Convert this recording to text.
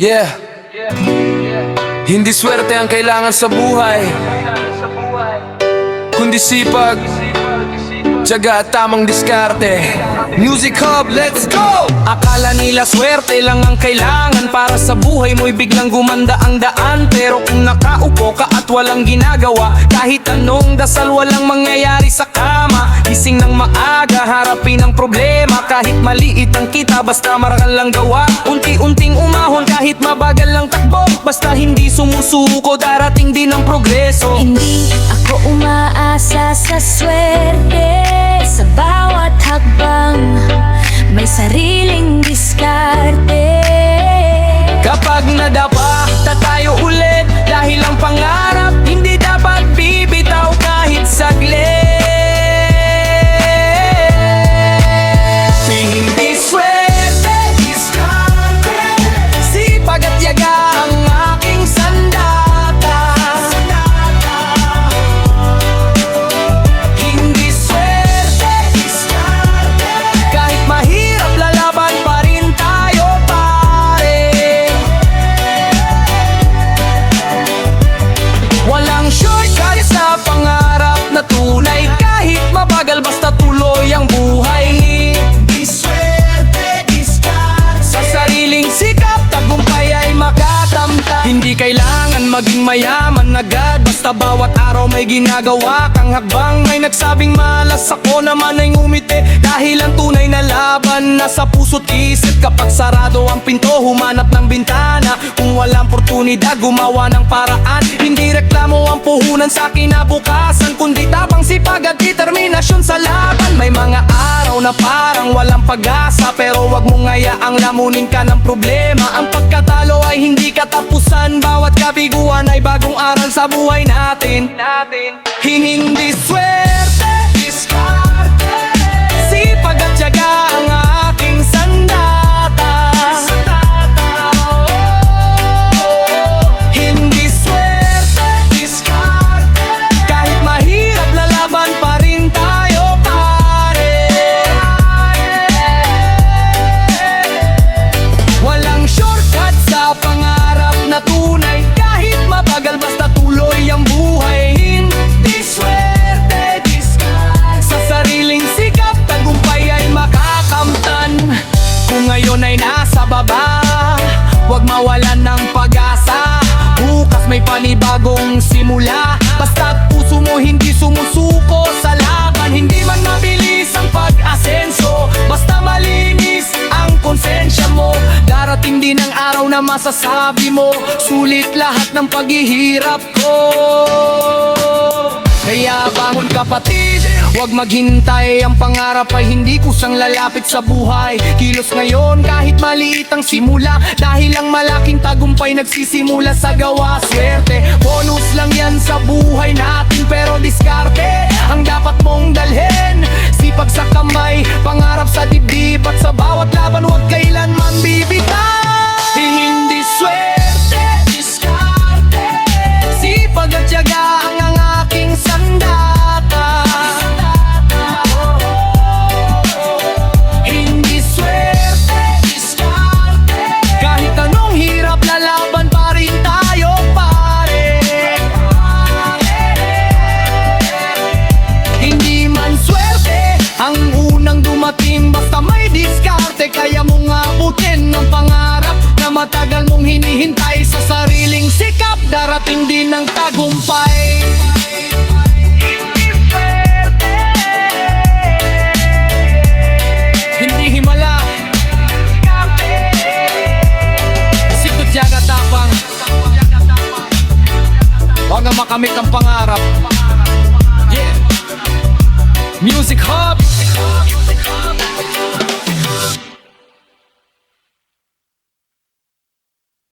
Yeah. Hindi swerte ang kailangan sa buhay, kundi sipag, tiyaga at tamang diskarte. Music Hub, let's go! Akala nila swerte lang ang kailangan para sa buhay mo'y biglang gumanda ang daan. Pero kung nakaupo ka at walang ginagawa, kahit anong dasal walang mangyayari sa kama. Gising ng maaga, harapin ang problema. Kahit maliit ang kita, basta marangal lang gawa. Unti-unting umahon kahit mabagal lang takbo. Basta hindi sumusuko, darating din ang progreso. Hindi ako umaasa sa swerte. Sa bawat hakbang may sariling diskarte. Kapag nadapa, tatayo ulit. Dahil ang pangarap, hindi dapat bibitaw kahit saglit. Hindi swerte, diskarte, sipag at yaga ang aking sandata. Hindi swerte, diskarte, kahit mahirap lalaban pa rin tayo pare. Walang shortcut sa pangarap na tunay. Kahit mabagal basta tuloy ang buhay. Di swerte, diskarte, sa sariling sikap tagumpay ay makatamta. Hindi kailangan maging mayaman agad, basta bawat araw may ginagawa kang hakbang. May nagsabing malas, ako naman ay ngumiti. Dahil ang tunay na laban nasa puso't isip. Kapag sarado ang pinto, humanap ng bintana. Kung walang oportunidad, gumawa ng paraan. Hindi reklamo ang puhunan sa kinabukasan, kundi tapang sipag at determinasyon sa laban. May mga araw na parang walang pag-asa, pero wag mong hayaang lamunin ka ng problema. Ang pagkatalo ay hindi katapusan, bawat kabiguan ay bagong aral sa buhay natin. Hindi swerte, diskarte, sipag at tiyaga ang aking sandata. Hindi swerte, diskarte, kahit mahirap lalaban pa rin tayo pare. Walang shortcut sa pangarap na tunay. Kahit mabagal basta tuloy ang buhay. Hindi swerte, diskarte, sa sariling sikap tagumpay ay makakamtan. Kung ngayon ay nasa baba, huwag mawalan ng pag-asa. Bukas may panibagong simula. Basta puso mo hindi sumusuko sa laban. Hindi man mabilis ang pag-asenso, basta malinis ang konsensya mo. Darating din ang araw na masasabi mo, sulit lahat ng paghihirap ko. Kaya bangon kapatid, huwag maghintay. Ang pangarap ay hindi kusang lalapit sa buhay. Kilos ngayon kahit maliit ang simula, dahil ang malaking tagumpay nagsisimula sa gawa. Swerte, bonus lang yan sa buhay natin, pero diskarte ang dapat mong dalhin. Sipag sa kamay, pangarap sa dibdib, at sa bawat laban huwag kailanman bibitaw. Hindi swerte, diskarte, sipag at tiyaga ang aking sandata. Hindi swerte, diskarte, kahit anong hirap lalaban pa rin tayo pare. Hindi man swerte ang unang dumating, basta may diskarte. Kaya mong abutin ang pangarap na matagal mong hinihintay. Sa sariling sikap, darating din ang tagumpay. Hindi swerte, hindi himala, sikot tiyaga tapang. Huwag na makamit ang pangarap. Yeah. Music Hub.